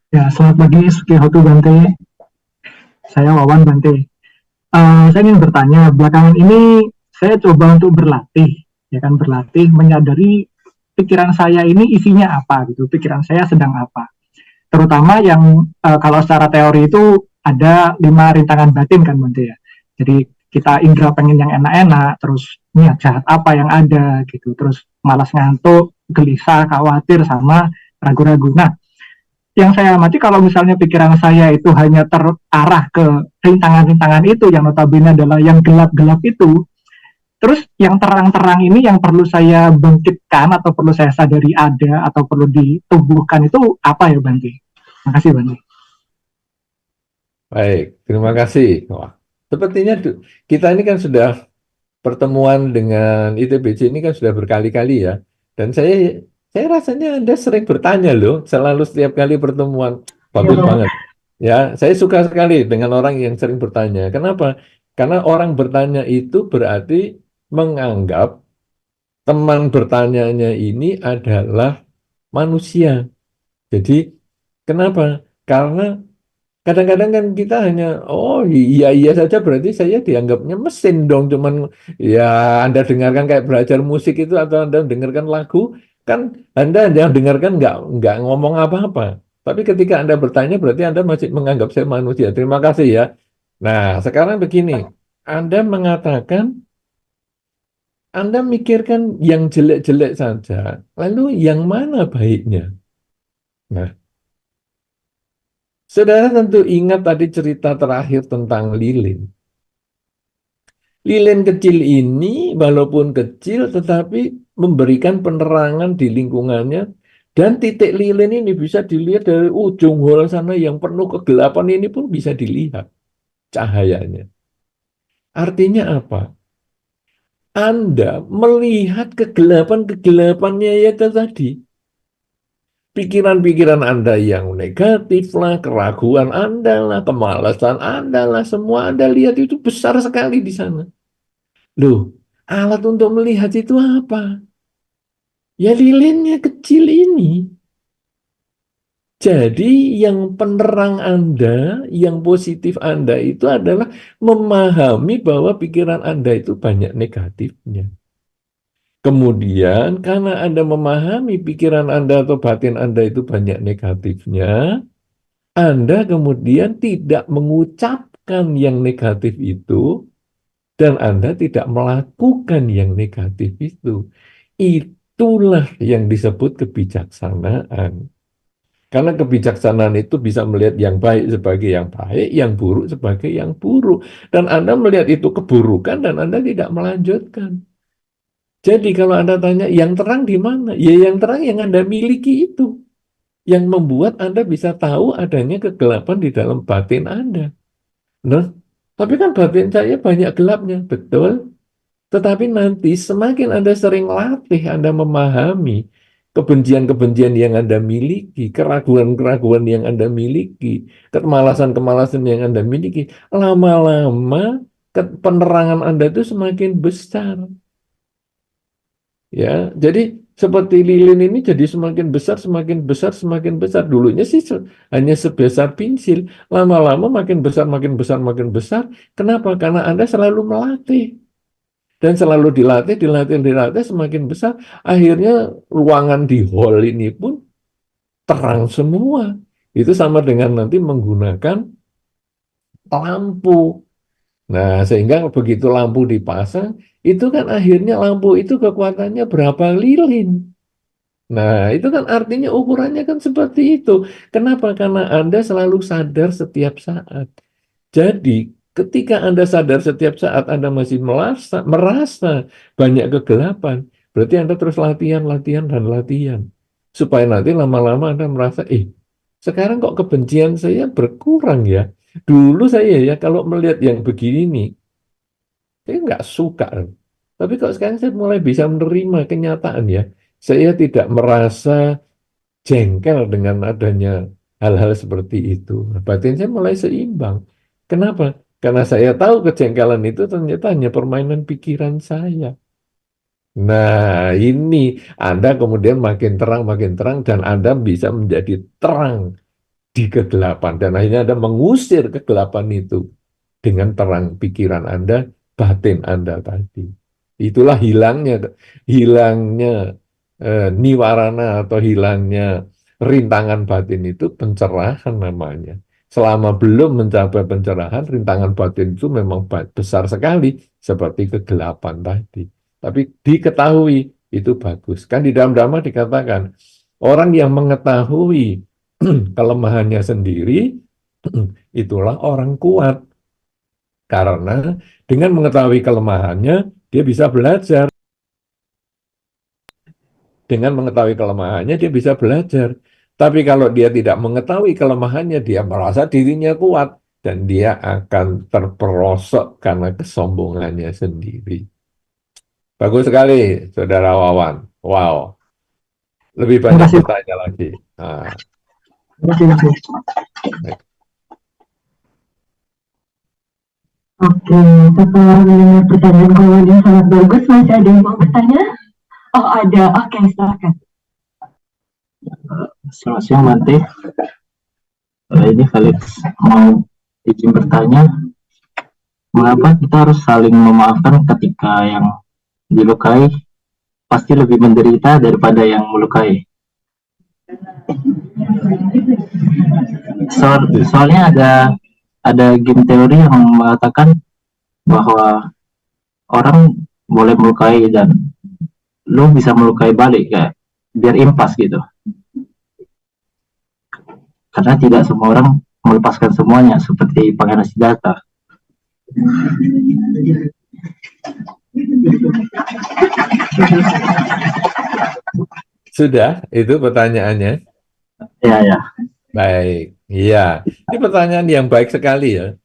Ya, selamat pagi, Suki Hotu Bante. Saya Wawan Bante. Saya ingin bertanya, belakangan ini saya coba untuk berlatih, ya kan berlatih, menyadari pikiran saya ini isinya apa gitu, pikiran saya sedang apa. Terutama yang kalau secara teori itu ada 5 rintangan batin kan Bante ya. Jadi kita indera pengen yang enak-enak, terus niat jahat apa yang ada gitu, terus malas ngantuk, gelisah, khawatir, sama ragu-ragu. Nah, yang saya amati kalau misalnya pikiran saya itu hanya terarah ke rintangan-rintangan itu yang notabene adalah yang gelap-gelap itu, terus yang terang-terang ini yang perlu saya bangkitkan atau perlu saya sadari ada atau perlu ditubuhkan itu apa ya Bante? Terima kasih Bante. Baik, terima kasih. Wah, sepertinya kita ini kan sudah pertemuan dengan ITBC ini kan sudah berkali-kali ya. Dan saya rasanya Anda sering bertanya loh, selalu setiap kali pertemuan. Iya Bagus dong. banget. Ya, saya suka sekali dengan orang yang sering bertanya. Kenapa? Karena orang bertanya itu berarti menganggap teman bertanyanya ini adalah manusia. Jadi, kenapa? Karena kadang-kadang kan kita hanya, oh iya iya saja berarti saya dianggapnya mesin dong. Cuman ya Anda dengarkan kayak belajar musik itu atau Anda dengarkan lagu, kan Anda yang dengarkan nggak ngomong apa-apa. Tapi ketika Anda bertanya berarti Anda masih menganggap saya manusia. Terima kasih ya. Nah, sekarang begini, Anda mengatakan Anda mikirkan yang jelek-jelek saja, lalu yang mana baiknya? Nah, saudara tentu ingat tadi cerita terakhir tentang lilin. Lilin kecil ini, walaupun kecil, tetapi memberikan penerangan di lingkungannya. Dan titik lilin ini bisa dilihat dari ujung hol sana yang penuh kegelapan ini pun bisa dilihat cahayanya. Artinya apa? Anda melihat kegelapan-kegelapannya ya itu tadi. Pikiran-pikiran Anda yang negatif lah, keraguan Anda lah, kemalasan Anda lah, semua Anda lihat itu besar sekali di sana. Loh, alat untuk melihat itu apa? Ya lilinnya kecil ini. Jadi yang penerang Anda, yang positif Anda itu adalah memahami bahwa pikiran Anda itu banyak negatifnya. Kemudian karena Anda memahami pikiran Anda atau batin Anda itu banyak negatifnya, Anda kemudian tidak mengucapkan yang negatif itu dan Anda tidak melakukan yang negatif itu. Itulah yang disebut kebijaksanaan. Karena kebijaksanaan itu bisa melihat yang baik sebagai yang baik, yang buruk sebagai yang buruk. Dan Anda melihat itu keburukan dan Anda tidak melanjutkan. Jadi kalau Anda tanya, yang terang di mana? Ya yang terang yang Anda miliki itu. Yang membuat Anda bisa tahu adanya kegelapan di dalam batin Anda. Nah, tapi kan batin saya banyak gelapnya, betul. Tetapi nanti semakin Anda sering latih, Anda memahami kebencian-kebencian yang Anda miliki, keraguan-keraguan yang Anda miliki, kemalasan-kemalasan yang Anda miliki, lama-lama penerangan Anda itu semakin besar. Ya, jadi seperti lilin ini jadi semakin besar, semakin besar, semakin besar. Dulunya sih hanya sebesar pensil, lama-lama makin besar, makin besar, makin besar. Kenapa? Karena Anda selalu melatih. Dan selalu dilatih, dilatih, dilatih, semakin besar. Akhirnya ruangan di hall ini pun terang semua. Itu sama dengan nanti menggunakan lampu. Nah, sehingga begitu lampu dipasang, itu kan akhirnya lampu itu kekuatannya berapa lilin. Nah, itu kan artinya ukurannya kan seperti itu. Kenapa? Karena Anda selalu sadar setiap saat. Jadi, ketika Anda sadar setiap saat Anda masih merasa banyak kegelapan, berarti Anda terus latihan, latihan, dan latihan. Supaya nanti lama-lama Anda merasa, sekarang kok kebencian saya berkurang ya? Dulu saya ya, kalau melihat yang begini nih, saya nggak suka. Tapi kok sekarang saya mulai bisa menerima kenyataan ya. Saya tidak merasa jengkel dengan adanya hal-hal seperti itu. Batin saya mulai seimbang. Kenapa? Karena saya tahu kejengkelan itu ternyata hanya permainan pikiran saya. Nah, ini Anda kemudian makin terang, dan Anda bisa menjadi terang di kegelapan. Dan akhirnya Anda mengusir kegelapan itu dengan terang pikiran Anda, batin Anda tadi. Itulah hilangnya niwarana atau hilangnya rintangan batin itu pencerahan namanya. Selama belum mencapai pencerahan, rintangan batin itu memang besar sekali, seperti kegelapan tadi. Tapi diketahui itu bagus. Kan di dalam Dhamma dikatakan, orang yang mengetahui kelemahannya sendiri, itulah orang kuat. Karena dengan mengetahui kelemahannya, dia bisa belajar. Dengan mengetahui kelemahannya, dia bisa belajar. Tapi kalau dia tidak mengetahui kelemahannya, dia merasa dirinya kuat. Dan dia akan terperosok karena kesombongannya sendiri. Bagus sekali, Saudara Wawan. Wow, lebih Terima banyak kasih, Pak. bertanya lagi. Nah, Terima kasih, Pak. baik. Oke, setelah mendengar pertanyaan kawan yang sangat bagus, masih ada yang mau bertanya? Oh, ada. Oke, silakan. Selamat siang, Bante. Ini Felix mau izin bertanya, mengapa kita harus saling memaafkan ketika yang dilukai pasti lebih menderita daripada yang melukai? Soalnya ada game teori yang mengatakan bahwa orang boleh melukai dan lu bisa melukai balik, kayak biar impas gitu. Karena tidak semua orang melepaskan semuanya seperti Pangeran Siddhartha. Sudah, itu pertanyaannya. Ya. Baik, iya. Ini pertanyaan yang baik sekali ya.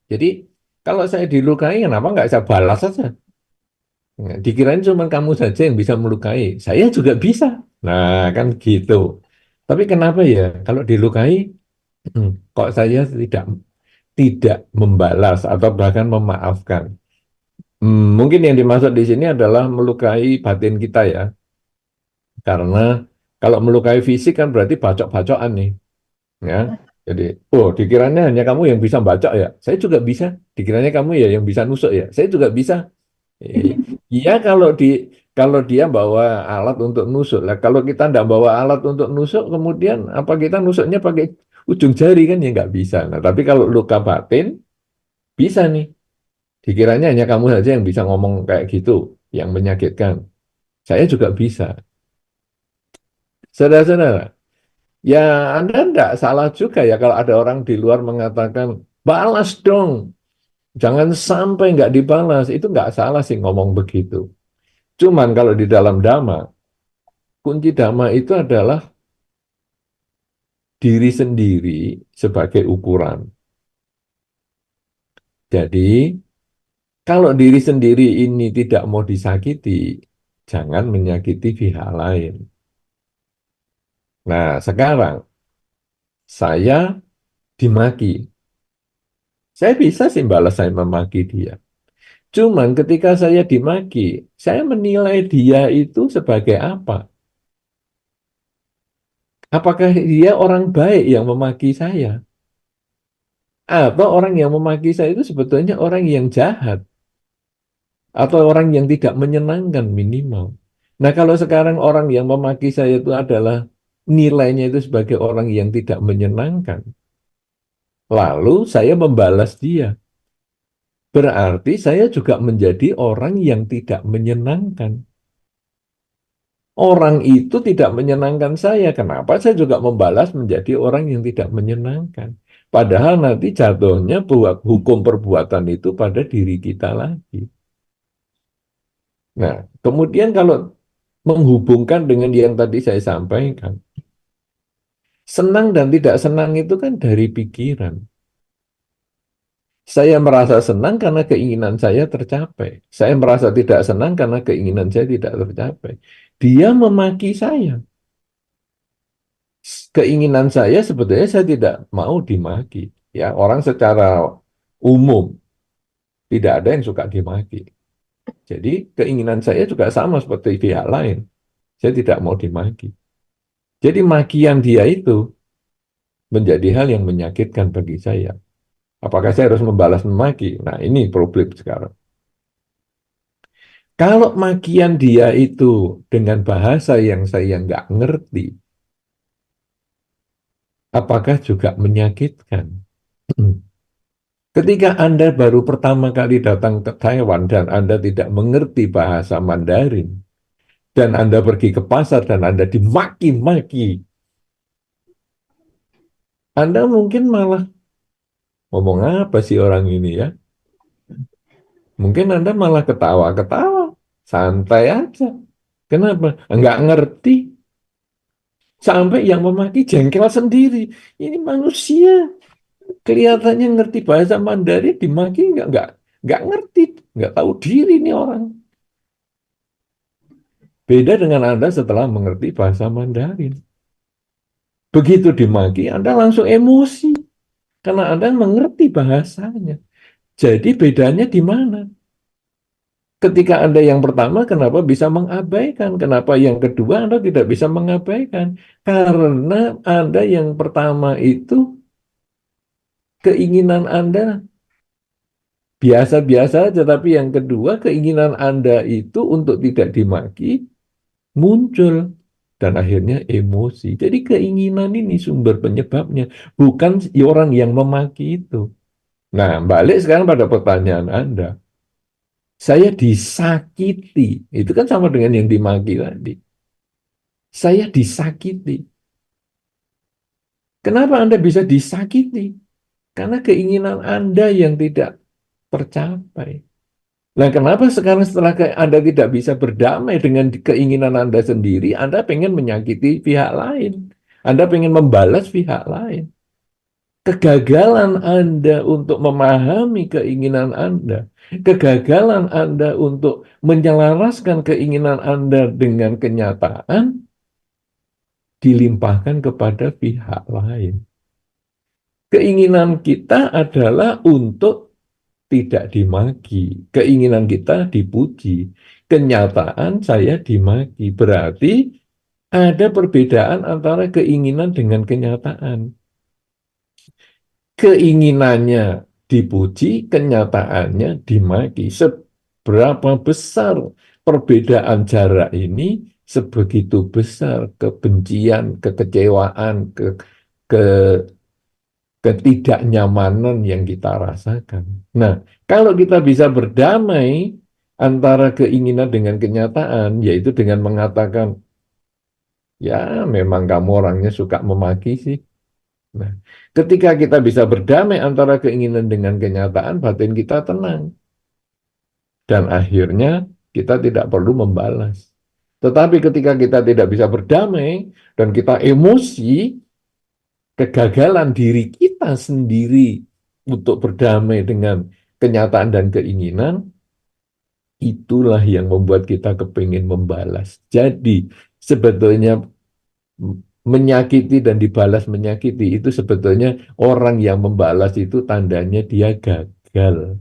Jadi, kalau saya dilukai, kenapa nggak saya balas saja? Dikirain cuma kamu saja yang bisa melukai. Saya juga bisa. Nah, kan gitu. Tapi kenapa ya, kalau dilukai, kok saya tidak membalas atau bahkan memaafkan? Mungkin yang dimaksud di sini adalah melukai batin kita ya. Karena kalau melukai fisik kan berarti bacok-bacokan nih. Ya. Jadi, dikiranya hanya kamu yang bisa bacok ya. Saya juga bisa. Dikiranya kamu ya yang bisa nusuk ya. Saya juga bisa. Iya kalau dia bawa alat untuk nusuk. Lah kalau kita tidak bawa alat untuk nusuk, kemudian apa kita nusuknya pakai ujung jari kan ya nggak bisa. Nah, tapi kalau luka batin bisa nih. Dikiranya hanya kamu saja yang bisa ngomong kayak gitu, yang menyakitkan. Saya juga bisa. Saudara-saudara, ya Anda tidak salah juga ya kalau ada orang di luar mengatakan, balas dong, jangan sampai nggak dibalas. Itu nggak salah sih ngomong begitu. Cuman kalau di dalam Dhamma, kunci Dhamma itu adalah diri sendiri sebagai ukuran. Jadi, kalau diri sendiri ini tidak mau disakiti, jangan menyakiti pihak lain. Nah, sekarang saya dimaki. Saya bisa sih balas saya memaki dia. Cuman ketika saya dimaki, saya menilai dia itu sebagai apa? Apakah dia orang baik yang memaki saya? Atau orang yang memaki saya itu sebetulnya orang yang jahat? Atau orang yang tidak menyenangkan minimal? Nah, kalau sekarang orang yang memaki saya itu adalah nilainya itu sebagai orang yang tidak menyenangkan, lalu saya membalas dia. Berarti saya juga menjadi orang yang tidak menyenangkan. Orang itu tidak menyenangkan saya. Kenapa saya juga membalas menjadi orang yang tidak menyenangkan? Padahal nanti jatuhnya hukum perbuatan itu pada diri kita lagi. Nah, kemudian kalau menghubungkan dengan yang tadi saya sampaikan, senang dan tidak senang itu kan dari pikiran. Saya merasa senang karena keinginan saya tercapai. Saya merasa tidak senang karena keinginan saya tidak tercapai. Dia memaki saya. Keinginan saya sebetulnya saya tidak mau dimaki. Ya, orang secara umum tidak ada yang suka dimaki. Jadi keinginan saya juga sama seperti pihak lain. Saya tidak mau dimaki. Jadi makian dia itu menjadi hal yang menyakitkan bagi saya. Apakah saya harus membalas memaki? Nah, ini problem sekarang. Kalau makian dia itu dengan bahasa yang saya nggak ngerti, apakah juga menyakitkan? Ketika Anda baru pertama kali datang ke Taiwan dan Anda tidak mengerti bahasa Mandarin, dan Anda pergi ke pasar dan Anda dimaki-maki, Anda mungkin malah ngomong apa sih orang ini ya? Mungkin Anda malah ketawa-ketawa, santai aja. Kenapa? Nggak ngerti. Sampai yang memaki jengkel sendiri. Ini manusia. Kelihatannya ngerti bahasa Mandarin, dimaki nggak ngerti. Nggak tahu diri nih orang. Beda dengan Anda setelah mengerti bahasa Mandarin. Begitu dimaki, Anda langsung emosi. Karena Anda mengerti bahasanya. Jadi bedanya di mana? Ketika Anda yang pertama, kenapa bisa mengabaikan? Kenapa yang kedua Anda tidak bisa mengabaikan? Karena Anda yang pertama itu, keinginan Anda biasa-biasa aja, tapi yang kedua, keinginan Anda itu untuk tidak dimaki muncul. Dan akhirnya emosi. Jadi keinginan ini sumber penyebabnya, bukan orang yang memaki itu. Nah, balik sekarang pada pertanyaan Anda. Saya disakiti. Itu kan sama dengan yang dimaki tadi. Saya disakiti. Kenapa Anda bisa disakiti? Karena keinginan Anda yang tidak tercapai. Nah, kenapa sekarang setelah Anda tidak bisa berdamai dengan keinginan Anda sendiri, Anda pengen menyakiti pihak lain. Anda pengen membalas pihak lain. Kegagalan Anda untuk memahami keinginan Anda, kegagalan Anda untuk menyelaraskan keinginan Anda dengan kenyataan, dilimpahkan kepada pihak lain. Keinginan kita adalah untuk tidak dimaki. Keinginan kita dipuji. Kenyataan saya dimaki. Berarti ada perbedaan antara keinginan dengan kenyataan. Keinginannya dipuji, kenyataannya dimaki. Seberapa besar perbedaan jarak ini, sebegitu besar kebencian, kekecewaan, ke ketidaknyamanan yang kita rasakan. Nah, kalau kita bisa berdamai antara keinginan dengan kenyataan, yaitu dengan mengatakan, ya memang kamu orangnya suka memaki sih. Nah, ketika kita bisa berdamai antara keinginan dengan kenyataan, batin kita tenang. Dan akhirnya kita tidak perlu membalas. Tetapi ketika kita tidak bisa berdamai dan kita emosi, kegagalan diri kita sendiri untuk berdamai dengan kenyataan dan keinginan, itulah yang membuat kita kepingin membalas. Jadi sebetulnya menyakiti dan dibalas menyakiti itu sebetulnya orang yang membalas itu tandanya dia gagal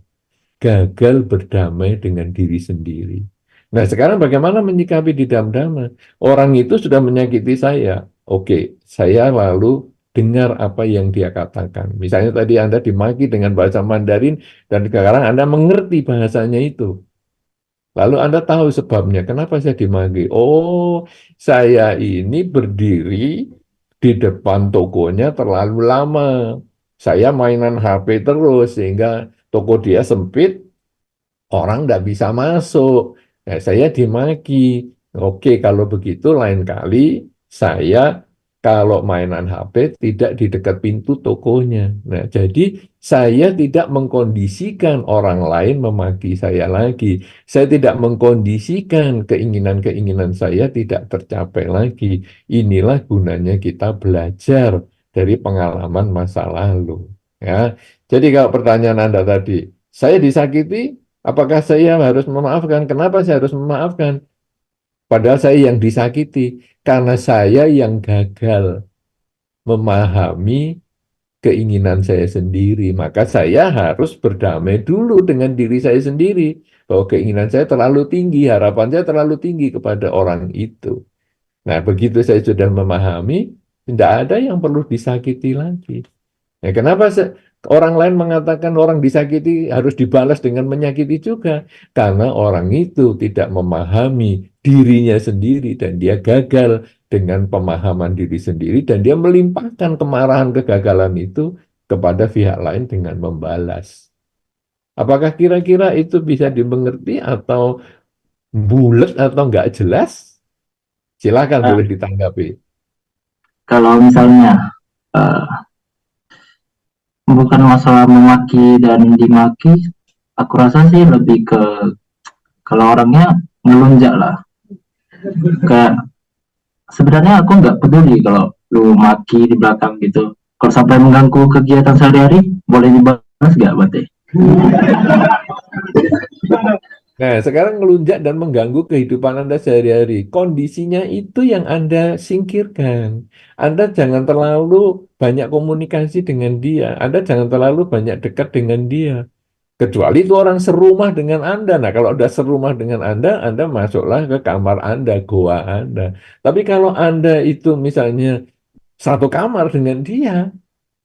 berdamai dengan diri sendiri. Nah, sekarang bagaimana menyikapi di dalam dhamma? Orang itu sudah menyakiti saya. Oke, saya lalu dengar apa yang dia katakan. Misalnya tadi Anda dimaki dengan bahasa Mandarin dan sekarang Anda mengerti bahasanya itu. Lalu Anda tahu sebabnya, kenapa saya dimaki? Oh, saya ini berdiri di depan tokonya terlalu lama. Saya mainan HP terus, sehingga toko dia sempit, orang tidak bisa masuk. Nah, saya dimaki. Oke, kalau begitu lain kali saya kalau mainan HP tidak di dekat pintu tokonya. Nah, jadi saya tidak mengkondisikan orang lain memaki saya lagi. Saya tidak mengkondisikan keinginan-keinginan saya tidak tercapai lagi. Inilah gunanya kita belajar dari pengalaman masa lalu. Ya, jadi kalau pertanyaan Anda tadi, saya disakiti, apakah saya harus memaafkan? Kenapa saya harus memaafkan? Padahal saya yang disakiti, karena saya yang gagal memahami keinginan saya sendiri. Maka saya harus berdamai dulu dengan diri saya sendiri. Bahwa keinginan saya terlalu tinggi, harapan saya terlalu tinggi kepada orang itu. Nah, begitu saya sudah memahami, Tidak ada yang perlu disakiti lagi. Ya, kenapa orang lain mengatakan orang disakiti harus dibalas dengan menyakiti juga? Karena orang itu tidak memahami dirinya sendiri dan dia gagal dengan pemahaman diri sendiri dan dia melimpahkan kemarahan kegagalan itu kepada pihak lain dengan membalas. Apakah kira-kira itu bisa dimengerti atau bulat atau nggak jelas? Silakan Nah, boleh ditanggapi. kalau misalnya eh, bukan masalah memaki dan dimaki, aku rasa sih lebih ke kalau orangnya ngelunjak lah. Kayak sebenarnya aku nggak peduli kalau lu maki di belakang gitu. Kalau sampai mengganggu kegiatan sehari-hari, boleh dibalas nggak berarti? Nah, sekarang ngelunjak dan mengganggu kehidupan Anda sehari-hari. Kondisinya itu yang Anda singkirkan. Anda jangan terlalu banyak komunikasi dengan dia. Anda jangan terlalu banyak dekat dengan dia. Kecuali itu orang serumah dengan Anda. Nah, kalau udah serumah dengan Anda masuklah ke kamar Anda, goa Anda. Tapi kalau Anda itu misalnya satu kamar dengan dia,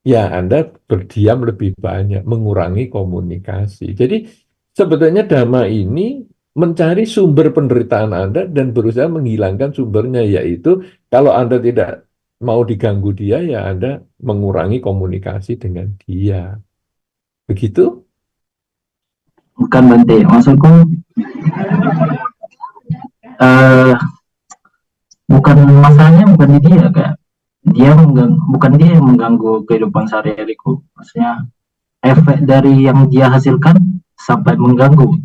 ya Anda berdiam lebih banyak, mengurangi komunikasi. Jadi sebetulnya Dhamma ini mencari sumber penderitaan Anda dan berusaha menghilangkan sumbernya, yaitu kalau Anda tidak mau diganggu dia, ya Anda mengurangi komunikasi dengan dia. Begitu? Bukan Bante, maksudku eh bukan masalahnya bukan di dia, kayak dia bukan dia yang mengganggu kehidupan sehari-hariku. Maksudnya efek dari yang dia hasilkan sampai mengganggu,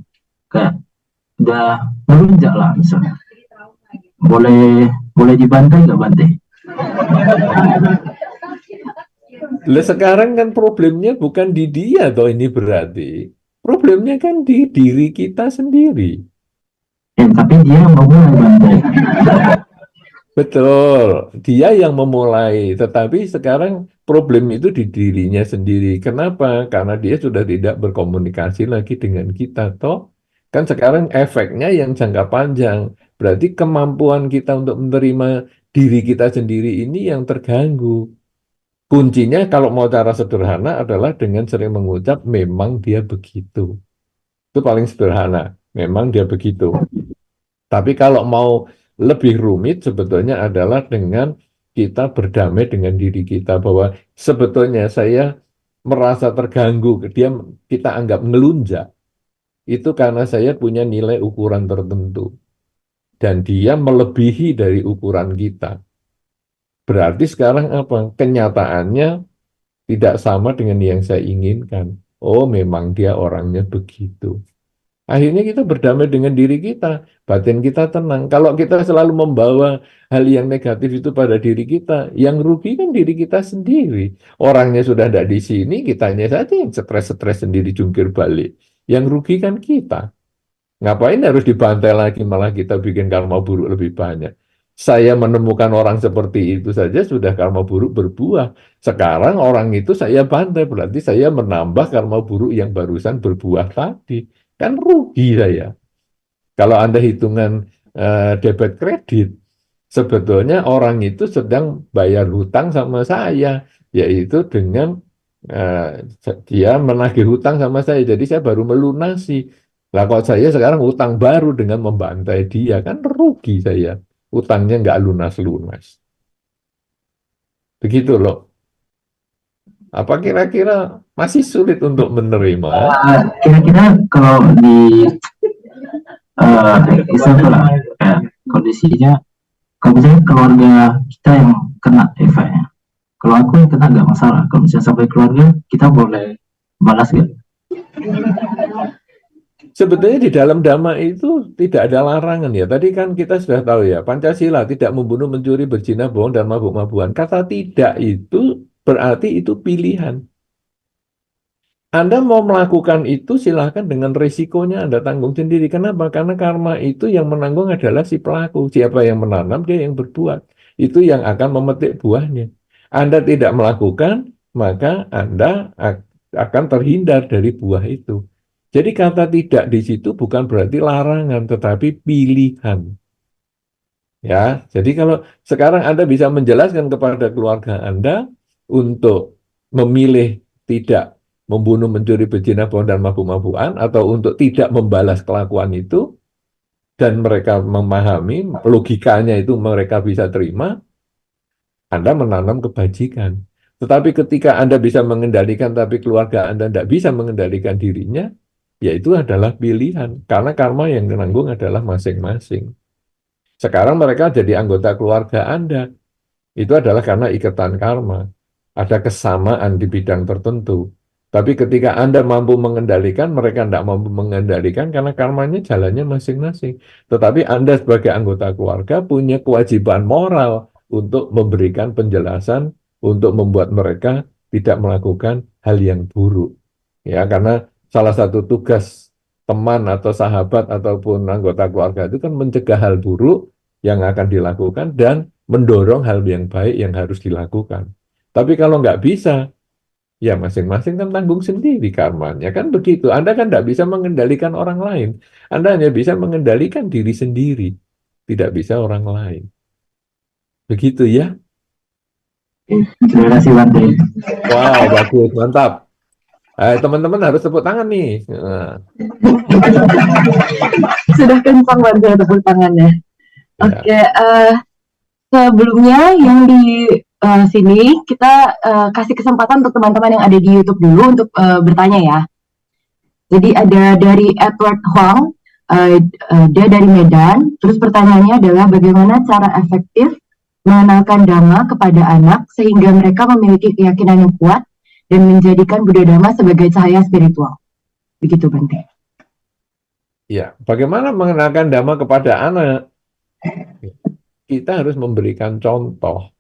kayak udah melunjak lah misalnya. Boleh boleh dibantai nggak Bante? Lah sekarang kan problemnya bukan di dia, toh ini berarti. Problemnya kan di diri kita sendiri. Tapi dia yang memulai Bante. Betul, dia yang memulai, tetapi sekarang problem itu di dirinya sendiri. Kenapa? Karena dia sudah tidak berkomunikasi lagi dengan kita, toh. Kan sekarang efeknya yang jangka panjang. Berarti kemampuan kita untuk menerima diri kita sendiri ini yang terganggu. Kuncinya kalau mau cara sederhana adalah dengan sering mengucap memang dia begitu. Itu paling sederhana, memang dia begitu. Tapi kalau mau lebih rumit sebetulnya adalah dengan kita berdamai dengan diri kita bahwa sebetulnya saya merasa terganggu, kita anggap ngelunjak. Itu karena saya punya nilai ukuran tertentu dan dia melebihi dari ukuran kita. Berarti sekarang apa? Kenyataannya tidak sama dengan yang saya inginkan. Oh, memang dia orangnya begitu. Akhirnya kita berdamai dengan diri kita, batin kita tenang. Kalau kita selalu membawa hal yang negatif itu pada diri kita, yang rugi kan diri kita sendiri. Orangnya sudah tidak di sini, kitanya saja yang stres-stres sendiri jungkir balik. Yang rugi kan kita. Ngapain harus dibantai lagi, malah kita bikin karma buruk lebih banyak. Saya menemukan orang seperti itu saja sudah karma buruk berbuah. Sekarang orang itu saya bantai, berarti saya menambah karma buruk yang barusan berbuah tadi. Kan rugi saya. Kalau Anda hitungan debit kredit, sebetulnya orang itu sedang bayar hutang sama saya, yaitu dengan dia menagih hutang sama saya, jadi saya baru melunasi. Lah kok saya sekarang hutang baru dengan membantai dia, kan rugi saya. Hutangnya nggak lunas-lunas. Begitu loh. Apa kira-kira masih sulit untuk menerima? Kira-kira kalau di Islam lah, kondisinya kalau misalnya keluarga kita yang kena efeknya, kalau aku yang kena nggak masalah. Kalau misalnya sampai keluarga, kita boleh balas nggak? Sebetulnya di dalam Dhamma itu tidak ada larangan ya. Tadi kan kita sudah tahu ya, Pancasila tidak membunuh, mencuri, berzina, bohong, dan mabuk-mabukan. Kata tidak itu berarti itu pilihan. Anda mau melakukan itu silahkan dengan risikonya Anda tanggung sendiri. Kenapa? Karena karma itu yang menanggung adalah si pelaku. Siapa yang menanam, dia yang berbuat. Itu yang akan memetik buahnya. Anda tidak melakukan, maka Anda akan terhindar dari buah itu. Jadi kata tidak di situ bukan berarti larangan, tetapi pilihan. Ya, jadi kalau sekarang Anda bisa menjelaskan kepada keluarga Anda untuk memilih tidak membunuh, mencuri, berzina, bohong, dan mabuk-mabukan, atau untuk tidak membalas kelakuan itu, dan mereka memahami logikanya itu mereka bisa terima, Anda menanam kebajikan. Tetapi ketika Anda bisa mengendalikan, tapi keluarga Anda tidak bisa mengendalikan dirinya, ya itu adalah pilihan. Karena karma yang menanggung adalah masing-masing. Sekarang mereka jadi anggota keluarga Anda. Itu adalah karena ikatan karma. Ada kesamaan di bidang tertentu. Tapi ketika Anda mampu mengendalikan, mereka tidak mampu mengendalikan karena karmanya jalannya masing-masing. Tetapi Anda sebagai anggota keluarga punya kewajiban moral untuk memberikan penjelasan, untuk membuat mereka tidak melakukan hal yang buruk. Ya, karena salah satu tugas teman atau sahabat ataupun anggota keluarga itu kan mencegah hal buruk yang akan dilakukan dan mendorong hal yang baik yang harus dilakukan. Tapi kalau nggak bisa, ya masing-masing kan tanggung sendiri karmanya. Kan begitu. Anda kan nggak bisa mengendalikan orang lain. Anda hanya bisa mengendalikan diri sendiri. Tidak bisa orang lain. Begitu ya. Terima kasih Bante. Wow, bagus. Mantap. Teman-teman harus tepuk tangan nih. Nah, Sudah kencang banget tepuk tangannya. ya. Oke, sebelumnya yang di sini kita kasih kesempatan untuk teman-teman yang ada di YouTube dulu untuk bertanya ya. Jadi ada dari Edward Huang, dia dari Medan. Terus pertanyaannya adalah bagaimana cara efektif mengenalkan Dhamma kepada anak sehingga mereka memiliki keyakinan yang kuat dan menjadikan Buddha Dhamma sebagai cahaya spiritual. Begitu Bante. Ya, bagaimana mengenalkan Dhamma kepada anak? Kita harus memberikan contoh.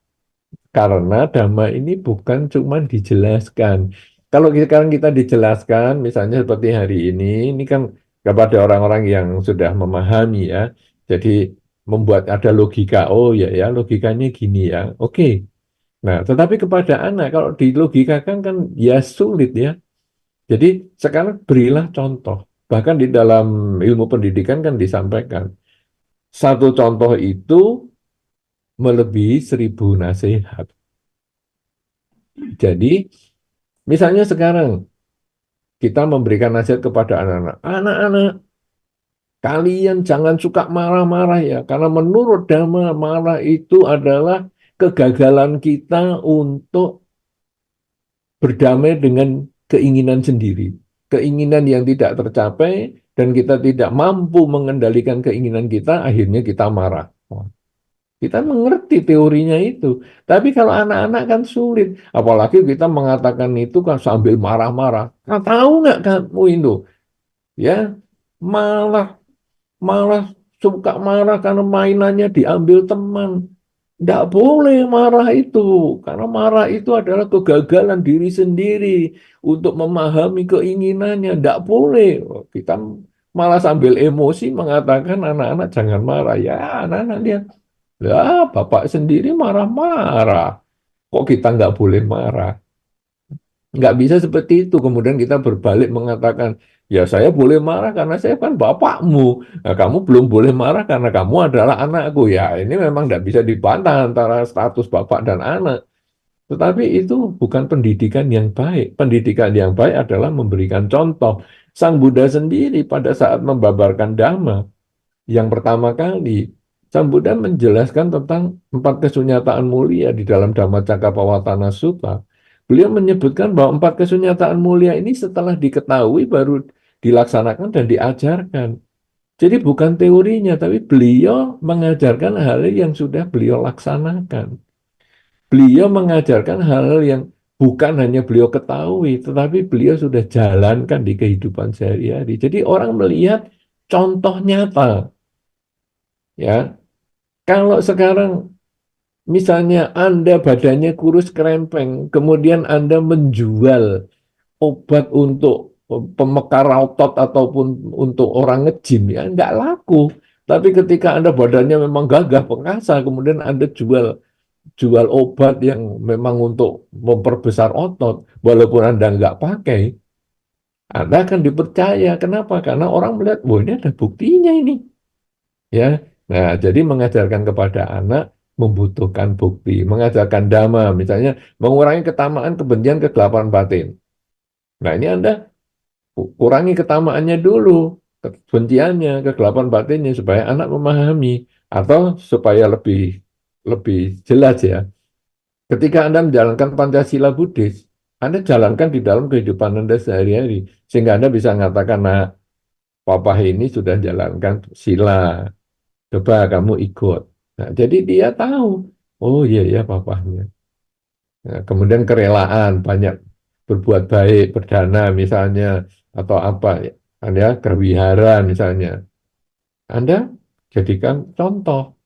Karena Dhamma ini bukan cuma dijelaskan. Kalau sekarang kita dijelaskan, misalnya seperti hari ini kan kepada orang-orang yang sudah memahami ya. Jadi membuat ada logika, oh ya logikanya gini ya, oke. Nah, tetapi kepada anak, kalau dilogikakan kan ya sulit ya. Jadi sekarang berilah contoh. Bahkan di dalam ilmu pendidikan kan disampaikan, satu contoh itu melebihi 1000 nasihat. Jadi, misalnya sekarang kita memberikan nasihat kepada anak-anak. Anak-anak, kalian jangan suka marah-marah ya. Karena menurut Dhamma, marah itu adalah kegagalan kita untuk berdamai dengan keinginan sendiri. Keinginan yang tidak tercapai dan kita tidak mampu mengendalikan keinginan kita, akhirnya kita marah. Kita mengerti teorinya itu. Tapi kalau anak-anak kan sulit. Apalagi kita mengatakan itu kan sambil marah-marah. Nah, tahu nggak kamu itu? Ya, malah malah suka marah karena mainannya diambil teman. Tidak boleh marah itu. Karena marah itu adalah kegagalan diri sendiri untuk memahami keinginannya. Tidak boleh. Kita malah sambil emosi mengatakan anak-anak jangan marah. Ya, anak-anak lihat. Ya, bapak sendiri marah-marah. Kok kita nggak boleh marah? Nggak bisa seperti itu. Kemudian kita berbalik mengatakan, ya saya boleh marah karena saya kan bapakmu. Nah, kamu belum boleh marah karena kamu adalah anakku. Ya, ini memang nggak bisa dibantah antara status bapak dan anak. Tetapi itu bukan pendidikan yang baik. Pendidikan yang baik adalah memberikan contoh. Sang Buddha sendiri pada saat membabarkan Dhamma, yang pertama kali, Sang Buddha menjelaskan tentang 4 kesunyataan mulia di dalam Dhammacakkappavattana Sutta. Beliau menyebutkan bahwa 4 kesunyataan mulia ini setelah diketahui baru dilaksanakan dan diajarkan. Jadi bukan teorinya, tapi beliau mengajarkan hal yang sudah beliau laksanakan. Beliau mengajarkan hal yang bukan hanya beliau ketahui, tetapi beliau sudah jalankan di kehidupan sehari-hari. Jadi orang melihat contoh nyata. Ya, kalau sekarang misalnya Anda badannya kurus kerempeng, kemudian Anda menjual obat untuk pemekar otot ataupun untuk orang nge-gym, ya nggak laku. Tapi ketika Anda badannya memang gagah perkasa, kemudian Anda jual obat yang memang untuk memperbesar otot, walaupun Anda nggak pakai, Anda akan dipercaya. Kenapa? Karena orang melihat, wah ini ada buktinya ini. Ya, Nah, jadi mengajarkan kepada anak membutuhkan bukti, mengajarkan dhamma, misalnya mengurangi ketamaan, kebencian, kegelapan batin. Nah, ini Anda kurangi ketamaannya dulu, kebenciannya, kegelapan batinnya, supaya anak memahami, atau supaya lebih lebih jelas ya. Ketika Anda menjalankan Pancasila Buddhis, Anda jalankan di dalam kehidupan Anda sehari-hari, sehingga Anda bisa mengatakan, nah, papa ini sudah jalankan sila, coba kamu ikut. Nah, jadi dia tahu, oh iya ya papahnya. Nah, kemudian kerelaan, banyak berbuat baik, berdana misalnya, atau apa ya, Anda berwihara misalnya. Anda jadikan contoh.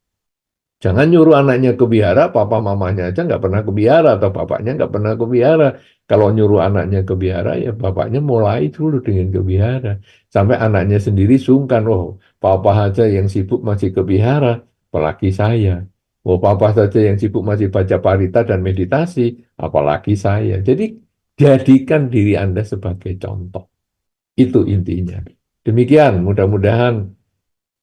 Jangan nyuruh anaknya ke wihara, papa mamanya aja nggak pernah ke wihara, atau bapaknya nggak pernah ke wihara. Kalau nyuruh anaknya ke wihara, ya bapaknya mulai dulu dengan ke wihara. Sampai anaknya sendiri sungkan, oh papa aja yang sibuk masih ke wihara, apalagi saya. Oh papa saja yang sibuk masih baca parita dan meditasi, apalagi saya. Jadi jadikan diri Anda sebagai contoh. Itu intinya. Demikian, mudah-mudahan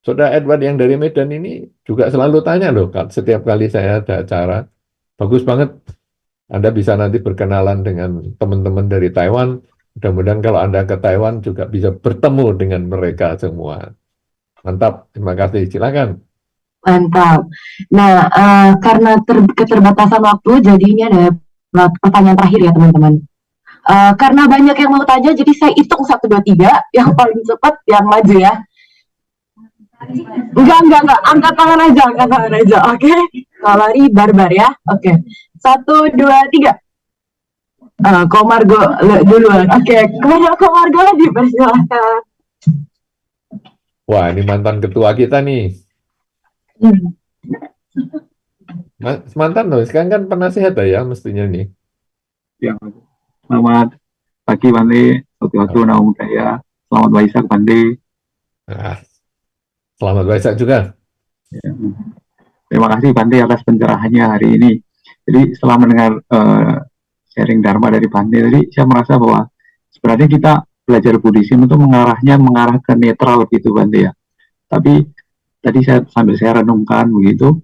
Saudara Edward yang dari Medan ini juga selalu tanya loh, setiap kali saya ada acara. Bagus banget, Anda bisa nanti berkenalan dengan teman-teman dari Taiwan. Mudah-mudahan kalau Anda ke Taiwan juga bisa bertemu dengan mereka semua. Mantap, terima kasih. Silakan. Mantap. Nah, karena keterbatasan waktu, jadi ini ada pertanyaan terakhir ya teman-teman. Karena banyak yang mau tanya, jadi saya hitung 1, 2, 3, yang paling cepat yang maju ya. Enggak. Angkat tangan aja. Oke. Kalau lari barbar ya. Oke. 1, 2, 3. Komargo duluan. Oke. Kepada Komargo dipersilahkan. Wah, ini mantan ketua kita nih. Mantan loh, sekarang kan penasehat ya mestinya nih. Ya, selamat pagi Bante, Soti Nama Budaya, selamat Waisak Bante. Nah, selamat Waisak juga. Ya. Terima kasih Bante atas pencerahannya hari ini. Jadi setelah mendengar sharing Dharma dari Bante tadi, saya merasa bahwa sebenarnya kita belajar Buddhism itu mengarah ke netral gitu Bante ya. Tapi tadi sambil saya renungkan begitu,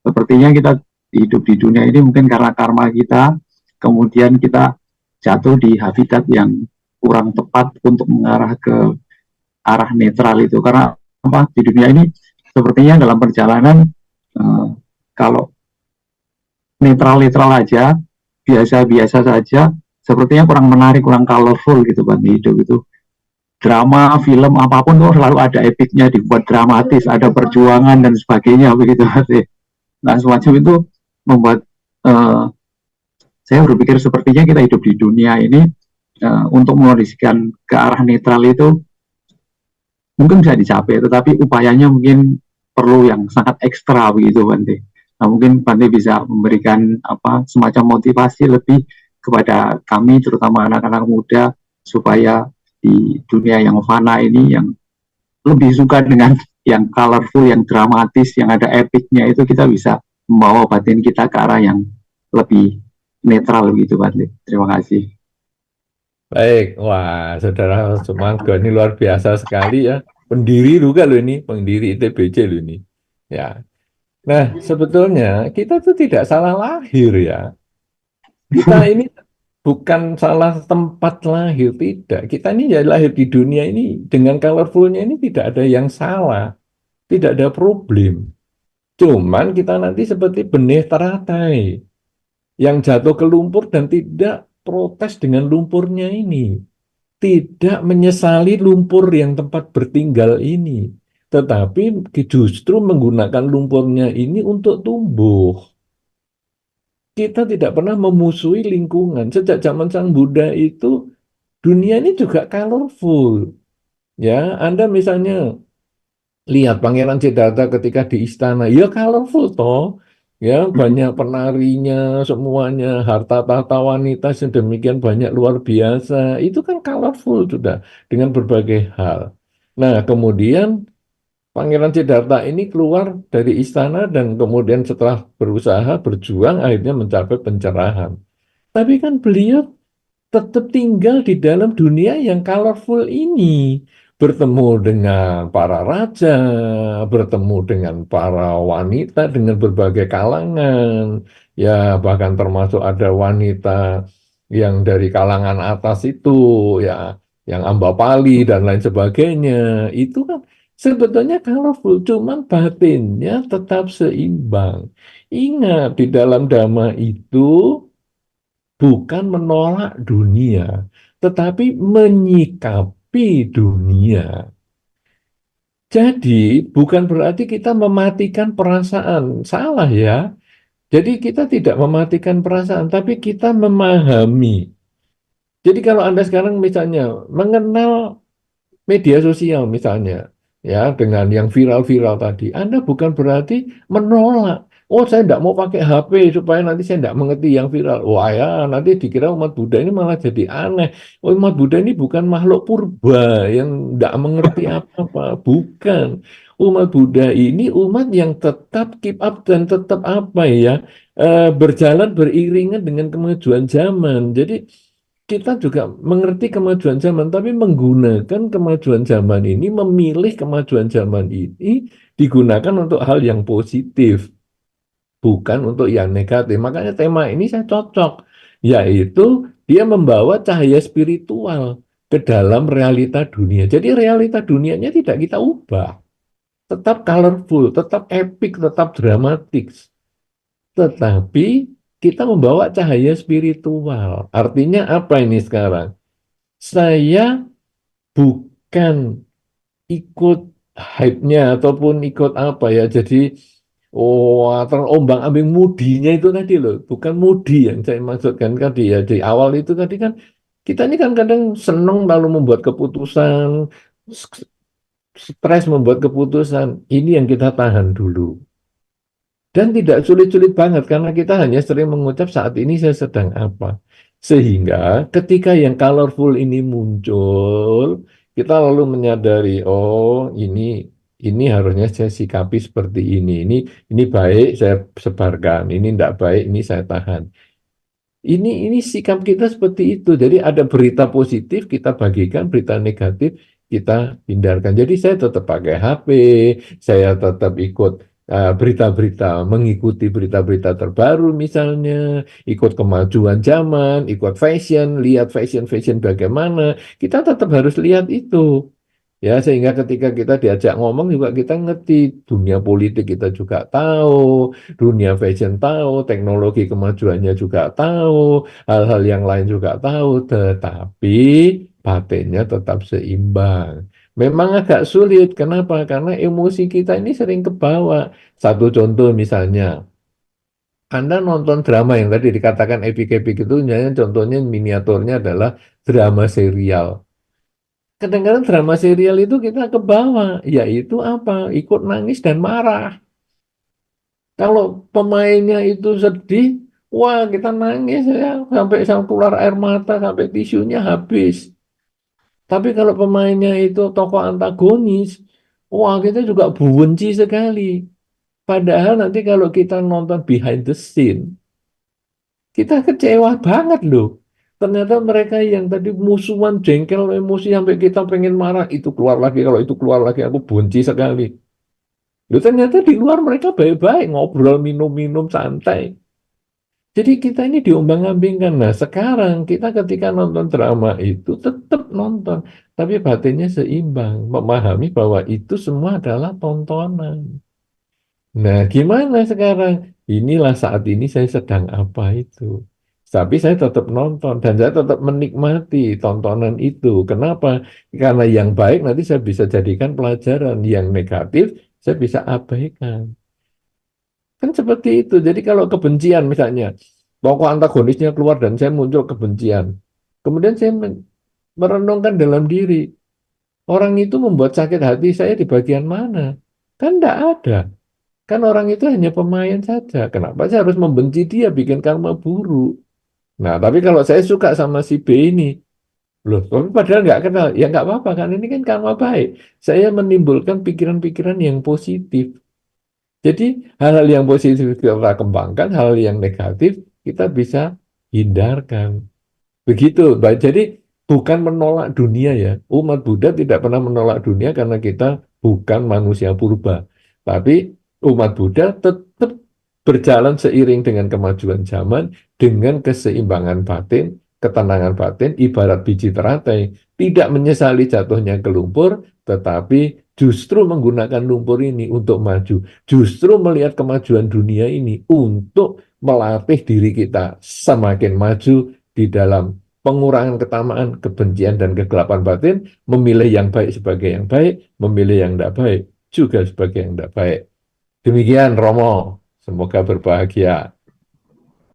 sepertinya kita hidup di dunia ini mungkin karena karma kita, kemudian kita jatuh di habitat yang kurang tepat untuk mengarah ke arah netral itu. Karena apa, di dunia ini sepertinya dalam perjalanan kalau netral-netral aja, biasa-biasa saja, sepertinya kurang menarik, kurang colorful gitu kan hidup itu. Drama, film, apapun tuh selalu ada epicnya, dibuat dramatis, ada perjuangan dan sebagainya begitu. Nah semacam itu membuat saya berpikir sepertinya kita hidup di dunia ini untuk mengondisikan ke arah netral itu mungkin bisa dicapai, tetapi upayanya mungkin perlu yang sangat ekstra begitu Bante. Nah mungkin Bante bisa memberikan semacam motivasi lebih kepada kami, terutama anak-anak muda, supaya di dunia yang fana ini, yang lebih suka dengan yang colorful, yang dramatis, yang ada epicnya, itu kita bisa membawa batin kita ke arah yang lebih netral gitu Bante. Terima kasih. Baik, wah Saudara Sumangga ini luar biasa sekali ya. Pendiri juga loh ini, pendiri ITBC loh ini. Ya. Nah, sebetulnya kita tuh tidak salah lahir ya. Kita ini bukan salah tempat lahir, tidak. Kita ini ya lahir di dunia ini dengan colorfulnya ini tidak ada yang salah, tidak ada problem. Cuman kita nanti seperti benih teratai yang jatuh ke lumpur dan tidak protes dengan lumpurnya ini, tidak menyesali lumpur yang tempat bertinggal ini, tetapi justru menggunakan lumpurnya ini untuk tumbuh. Kita tidak pernah memusuhi lingkungan. Sejak zaman Sang Buddha itu, dunia ini juga colorful. Ya, Anda misalnya lihat Pangeran Siddhartha ketika di istana, ya colorful toh. Ya, banyak penarinya, semuanya, harta tahta wanita sedemikian banyak luar biasa. Itu kan colorful sudah dengan berbagai hal. Nah, kemudian Pangeran Siddhartha ini keluar dari istana dan kemudian setelah berusaha, berjuang, akhirnya mencapai pencerahan. Tapi kan beliau tetap tinggal di dalam dunia yang colorful ini. bertemu dengan para raja, bertemu dengan para wanita dengan berbagai kalangan, ya bahkan termasuk ada wanita yang dari kalangan atas itu, ya yang Ambapali dan lain sebagainya, itu kan sebetulnya colorful, cuman batinnya tetap seimbang. Ingat, di dalam Dhamma itu bukan menolak dunia, tetapi menyikapi dunia. Jadi, bukan berarti kita mematikan perasaan. Salah ya. Jadi, kita tidak mematikan perasaan, tapi kita memahami. Jadi, kalau Anda sekarang misalnya mengenal media sosial misalnya, ya dengan yang viral-viral tadi, Anda bukan berarti menolak. Oh, saya tidak mau pakai HP supaya nanti saya tidak mengerti yang viral. Wah ya, nanti dikira umat Buddha ini malah jadi aneh. Oh, umat Buddha ini bukan makhluk purba yang tidak mengerti apa-apa. Bukan. Umat Buddha ini umat yang tetap keep up dan tetap apa ya, berjalan beriringan dengan kemajuan zaman. Jadi kita juga mengerti kemajuan zaman, tapi menggunakan kemajuan zaman ini, memilih kemajuan zaman ini digunakan untuk hal yang positif, bukan untuk yang negatif. Makanya tema ini saya cocok, yaitu dia membawa cahaya spiritual ke dalam realita dunia. Jadi realita dunianya tidak kita ubah, tetap colorful, tetap epic, tetap dramatik. Tetapi kita membawa cahaya spiritual. Artinya apa ini sekarang? Saya bukan ikut hype-nya ataupun ikut apa ya. Jadi terombang-ambing mudinya itu tadi loh, bukan mudi yang saya maksudkan tadi ya. Di awal itu tadi kan kita ini kan kadang senang lalu membuat keputusan, stres membuat keputusan. Ini yang kita tahan dulu. Dan tidak sulit-sulit banget karena kita hanya sering mengucap saat ini saya sedang apa. Sehingga ketika yang colorful ini muncul, kita lalu menyadari, oh ini harusnya saya sikapi seperti ini. Ini baik saya sebarkan, ini tidak baik ini saya tahan. Ini sikap kita seperti itu. Jadi ada berita positif kita bagikan, berita negatif kita hindarkan. Jadi saya tetap pakai HP, saya tetap ikut berita-berita, mengikuti berita-berita terbaru misalnya, ikut kemajuan zaman, ikut fashion, lihat fashion-fashion bagaimana, kita tetap harus lihat itu. Ya, sehingga ketika kita diajak ngomong juga kita ngerti, dunia politik kita juga tahu, dunia fashion tahu, teknologi kemajuannya juga tahu, hal-hal yang lain juga tahu, tetapi batinnya tetap seimbang. Memang agak sulit, kenapa? Karena emosi kita ini sering kebawa. Satu contoh misalnya, Anda nonton drama yang tadi dikatakan epic-epic itu, misalnya contohnya miniaturnya adalah drama serial. Kadang-kadang drama serial itu kita ke bawah, yaitu apa? Ikut nangis dan marah. Kalau pemainnya itu sedih, wah kita nangis ya, sampai keluar air mata, sampai tisunya habis. Tapi kalau pemainnya itu tokoh antagonis, wah kita juga benci sekali. Padahal nanti kalau kita nonton behind the scene, kita kecewa banget loh. Ternyata mereka yang tadi musuhan, jengkel, emosi sampai kita pengen marah, itu keluar lagi, kalau itu keluar lagi, aku benci sekali. Loh, ternyata di luar mereka baik-baik, ngobrol, minum-minum, santai. Jadi kita ini diombang-ambingkan. Nah sekarang kita ketika nonton drama itu tetap nonton, tapi batinnya seimbang, memahami bahwa itu semua adalah tontonan. Nah, gimana sekarang? Inilah saat ini saya sedang apa itu. Tapi saya tetap nonton dan saya tetap menikmati tontonan itu. Kenapa? Karena yang baik nanti saya bisa jadikan pelajaran, yang negatif saya bisa abaikan. Kan seperti itu. Jadi kalau kebencian misalnya, tokoh antagonisnya keluar dan saya muncul kebencian. Kemudian saya merenungkan dalam diri, orang itu membuat sakit hati saya di bagian mana? Kan tidak ada. Kan orang itu hanya pemain saja. Kenapa saya harus membenci dia, bikin karma buruk? Nah, tapi kalau saya suka sama si B ini, loh, tapi padahal nggak kenal, ya nggak apa-apa kan, ini kan karma baik. Saya menimbulkan pikiran-pikiran yang positif. Jadi hal-hal yang positif kita kembangkan, hal yang negatif kita bisa hindarkan. Begitu. Jadi bukan menolak dunia ya. Umat Buddha tidak pernah menolak dunia karena kita bukan manusia purba. Tapi umat Buddha tetap berjalan seiring dengan kemajuan zaman, dengan keseimbangan batin, ketenangan batin, ibarat biji teratai. Tidak menyesali jatuhnya ke lumpur, tetapi justru menggunakan lumpur ini untuk maju. Justru melihat kemajuan dunia ini untuk melatih diri kita semakin maju di dalam pengurangan ketamaan, kebencian, dan kegelapan batin, memilih yang baik sebagai yang baik, memilih yang tidak baik juga sebagai yang tidak baik. Demikian Romo, semoga berbahagia.